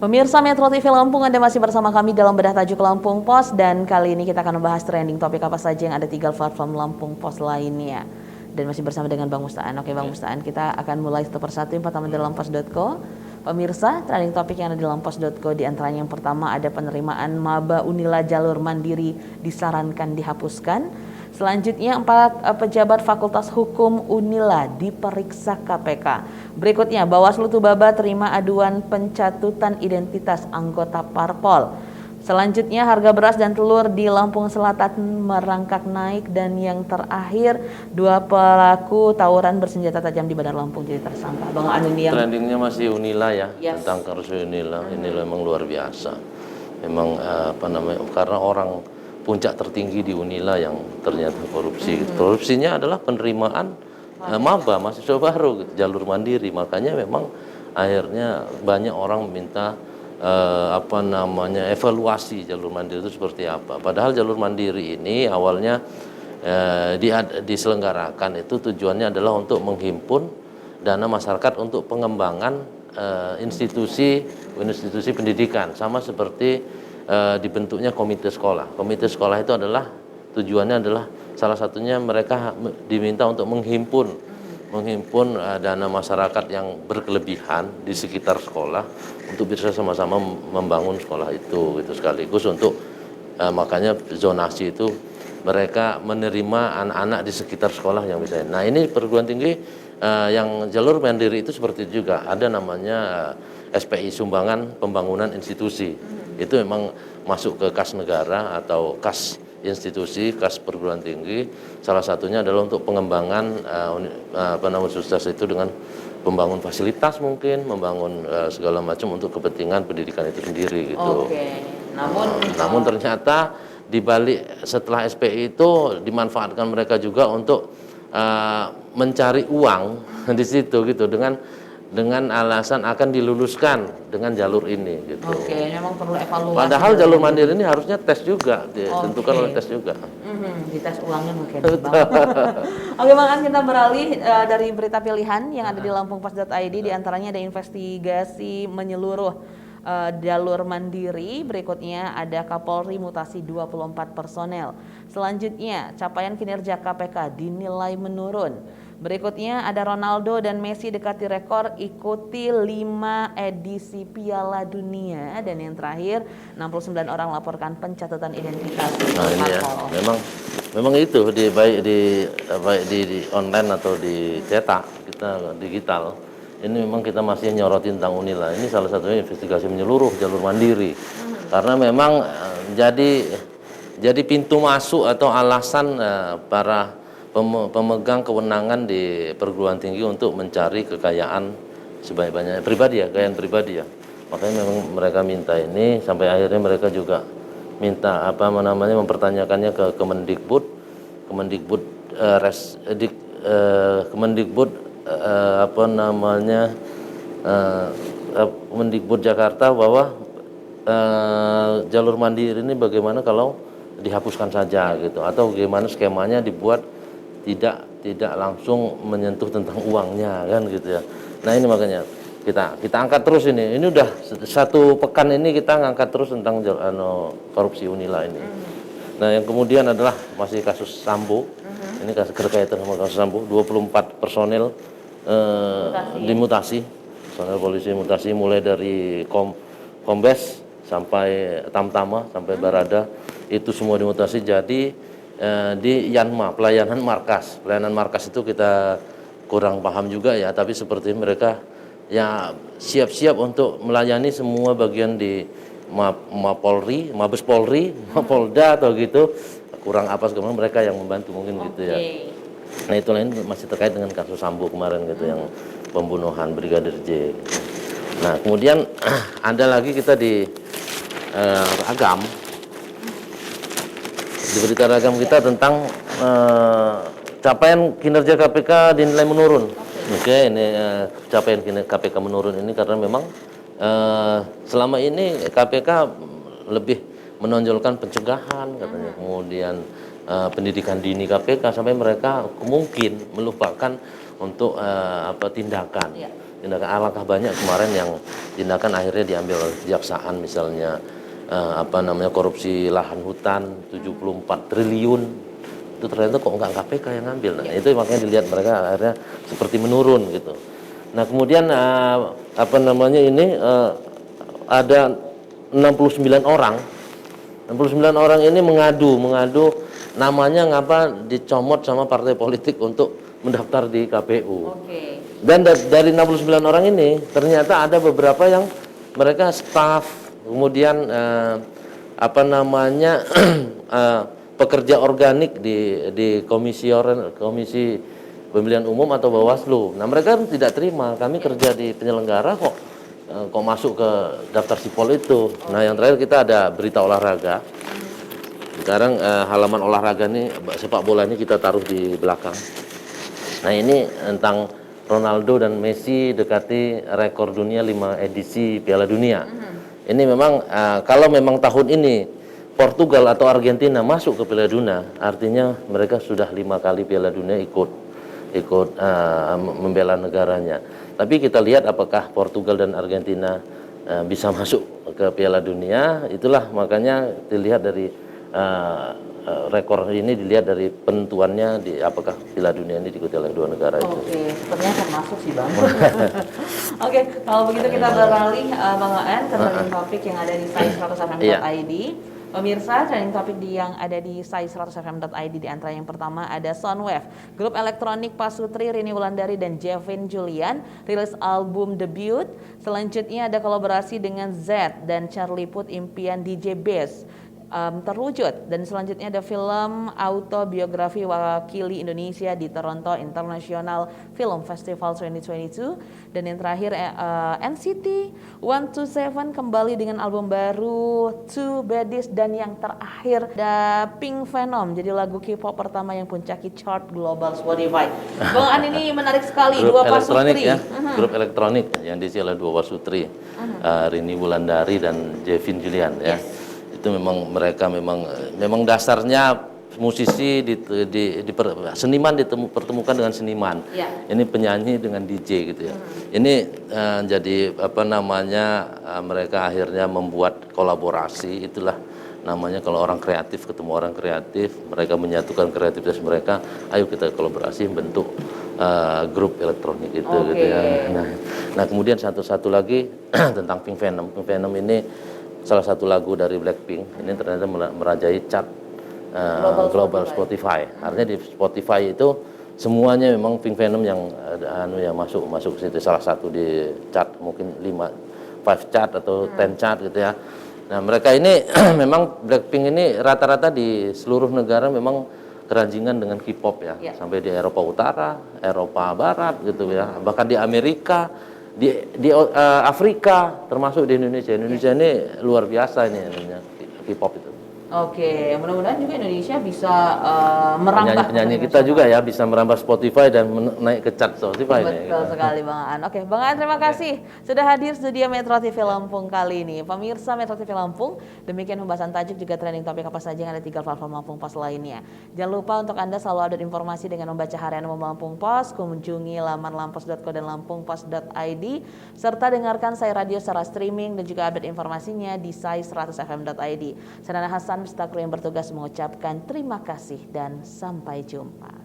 Pemirsa Metro TV Lampung, Anda masih bersama kami dalam bedah tajuk Lampung Pos, dan kali ini kita akan membahas trending topik apa saja yang ada di platform Lampung Pos lainnya. Dan masih bersama dengan Bang Mustaan. Oke Bang Mustaan, kita akan mulai satu persatu. Yang pertama di lampos.co. Pemirsa, trending topik yang ada di lampos.co diantaranya yang pertama ada penerimaan maba Unila jalur mandiri disarankan dihapuskan. Selanjutnya 4 pejabat Fakultas Hukum Unila diperiksa KPK. Berikutnya Bawaslu Tubaba terima aduan pencatutan identitas anggota parpol. Selanjutnya harga beras dan telur di Lampung Selatan merangkak naik, dan yang terakhir 2 pelaku tawuran bersenjata tajam di Bandar Lampung jadi tersangka. Bang Anu ini yang trendingnya masih Unila ya, yes, tentang kasus Unila. Ini memang luar biasa. Memang karena orang puncak tertinggi di Unila yang ternyata korupsi. Korupsinya adalah penerimaan maba mahasiswa baru gitu, jalur mandiri. Makanya memang akhirnya banyak orang meminta evaluasi jalur mandiri itu seperti apa. Padahal jalur mandiri ini awalnya diselenggarakan itu tujuannya adalah untuk menghimpun dana masyarakat untuk pengembangan institusi pendidikan, sama seperti dibentuknya komite sekolah. Komite sekolah itu adalah tujuannya adalah salah satunya mereka diminta untuk menghimpun dana masyarakat yang berkelebihan di sekitar sekolah untuk bisa sama-sama membangun sekolah itu gitu, sekaligus untuk makanya zonasi itu mereka menerima anak-anak di sekitar sekolah yang bisa. Nah, ini perguruan tinggi yang jalur mandiri itu seperti itu juga ada namanya SPI, sumbangan pembangunan institusi. Itu memang masuk ke kas negara atau kas institusi, kas perguruan tinggi. Salah satunya adalah untuk pengembangan universitas itu dengan membangun fasilitas, mungkin membangun segala macam untuk kepentingan pendidikan itu sendiri gitu. Oke. Namun ternyata di balik setelah SPI itu dimanfaatkan mereka juga untuk mencari uang di situ gitu, dengan alasan akan diluluskan dengan jalur ini gitu. Oke, memang perlu evaluasi. Padahal jalur mandiri ini harusnya tes juga, ditentukan oleh tes juga. Dites ulangnya mungkin. Oke, Bang, kita beralih dari berita pilihan yang ada di lampungpos.id. Diantaranya ada investigasi menyeluruh jalur mandiri. Berikutnya ada Kapolri mutasi 24 personel. Selanjutnya capaian kinerja KPK dinilai menurun. Berikutnya ada Ronaldo dan Messi dekati rekor ikuti 5 edisi Piala Dunia. Dan yang terakhir 69 orang laporkan pencatatan identitas. Nah ini ya, memang itu baik di online atau di cetak, kita digital. Ini memang kita masih nyorotin tentang Unila. Ini salah satunya investigasi menyeluruh jalur mandiri. Karena memang jadi pintu masuk atau alasan para pemegang kewenangan di perguruan tinggi untuk mencari kekayaan sebanyak-banyaknya pribadi ya, kekayaan pribadi ya. Makanya memang mereka minta ini, sampai akhirnya mereka juga minta mempertanyakannya ke Kemendikbud Kemendikbud Jakarta, bahwa jalur mandiri ini bagaimana kalau dihapuskan saja gitu, atau bagaimana skemanya dibuat tidak langsung menyentuh tentang uangnya kan gitu ya. Nah ini makanya kita angkat terus ini udah 1 pekan ini kita ngangkat terus tentang korupsi Unila ini. Nah yang kemudian adalah masih kasus Sambo. Ini berkaitan sama kasus Sambo, 24 personel dimutasi, personel polisi mutasi, mulai dari Kombes sampai Tamtama sampai Barada, itu semua dimutasi jadi di Yanma, pelayanan markas itu kita kurang paham juga ya, tapi seperti mereka ya siap-siap untuk melayani semua bagian di Mapolri, Mabes Polri, Mapolda atau gitu, kurang apa segala mereka yang membantu mungkin gitu ya. Nah itu lain masih terkait dengan kasus Sambo kemarin gitu, yang pembunuhan Brigadir J. Nah kemudian ada lagi kita di Agam. Di berita ragam kita tentang capaian kinerja KPK dinilai menurun. Oke, ini capaian kinerja KPK menurun ini karena memang selama ini KPK lebih menonjolkan pencegahan katanya, kemudian pendidikan dini KPK, sampai mereka mungkin melupakan untuk tindakan. tindakan alangkah banyak kemarin yang tindakan akhirnya diambil oleh kejaksaan, misalnya korupsi lahan hutan 74 triliun itu ternyata kok nggak KPK yang ngambil. Nah itu makanya dilihat mereka akhirnya seperti menurun gitu. Nah kemudian ada 69 orang 69 orang ini mengadu namanya ngapa dicomot sama partai politik untuk mendaftar di KPU. Oke. Dan dari 69 orang ini ternyata ada beberapa yang mereka staf, kemudian pekerja organik di komisi pemilihan umum atau Bawaslu. Nah mereka tidak terima, kami kerja di penyelenggara kok masuk ke daftar sipol itu. Nah yang terakhir kita ada berita olahraga. Sekarang halaman olahraga ini sepak bola ini kita taruh di belakang. Nah ini tentang Ronaldo dan Messi dekati rekor dunia 5 edisi Piala Dunia. Ini memang kalau memang tahun ini Portugal atau Argentina masuk ke Piala Dunia, artinya mereka sudah 5 kali Piala Dunia ikut membela negaranya. Tapi kita lihat apakah Portugal dan Argentina bisa masuk ke Piala Dunia. Itulah makanya dilihat dari rekor ini dilihat dari penentuannya apakah Piala Dunia ini diikuti oleh 2 negara itu. Oke, sepertinya akan masuk sih Bang. Oke, kalau begitu kita beralih Bang Aan ke trending topik yang ada di sai100fm.id. Pemirsa, trending topik yang ada di sai100fm.id di antara yang pertama ada Soundwave. Grup elektronik Pasutri, Rini Wulandari dan Jevin Julian rilis album debut. Selanjutnya ada kolaborasi dengan Z dan Charlie Puth, impian DJ Bass terwujud. Dan selanjutnya ada film autobiografi wakili Indonesia di Toronto International Film Festival 2022. Dan yang terakhir NCT 127 kembali dengan album baru Two Baddies. Dan yang terakhir ada Pink Venom, jadi lagu K-pop pertama yang puncaki chart global Spotify. Bang An, ini menarik sekali. Grup dua elektronik pasutri ya, grup elektronik yang diisi oleh 2 pasutri, Rini Wulandari dan Jevin Julian ya. Itu memang mereka memang dasarnya musisi seniman dipertemukan dengan seniman. Ini penyanyi dengan DJ gitu ya. Ini jadi mereka akhirnya membuat kolaborasi. Itulah namanya kalau orang kreatif ketemu orang kreatif, mereka menyatukan kreativitas mereka. Ayo kita kolaborasi bentuk grup elektronik itu gitu ya. Nah kemudian satu lagi tentang Pink Venom. Pink Venom ini salah satu lagu dari Blackpink, ini ternyata merajai chart global Spotify. Artinya di Spotify itu semuanya memang Pink Venom yang masuk ke situ. Salah satu di chart mungkin 5 chart atau 10 chart gitu ya. Nah mereka ini memang Blackpink ini rata-rata di seluruh negara memang keranjingan dengan K-pop ya. Sampai di Eropa Utara, Eropa Barat gitu ya. Bahkan di Amerika, di Afrika, termasuk di Indonesia. Indonesia ini luar biasa ini K-pop itu. Oke, mudah-mudahan juga Indonesia bisa merambah. Penyanyi kita juga ya bisa merambah Spotify dan naik ke chart Spotify. Betul sekali Bang Aan. Oke, Bang Aan terima kasih sudah hadir studio Metro TV Lampung kali ini. Pemirsa Metro TV Lampung, demikian pembahasan tajuk juga trending topik apa saja yang ada di 3 platform Lampung Pos lainnya. Jangan lupa untuk Anda selalu ada informasi dengan membaca harian umum Lampung Pos, kunjungi laman lampos.co dan lampungpos.id, serta dengarkan Sai Radio secara streaming dan juga update informasinya di sai100fm.id. Saya Nana Hasan beserta kru yang bertugas mengucapkan terima kasih dan sampai jumpa.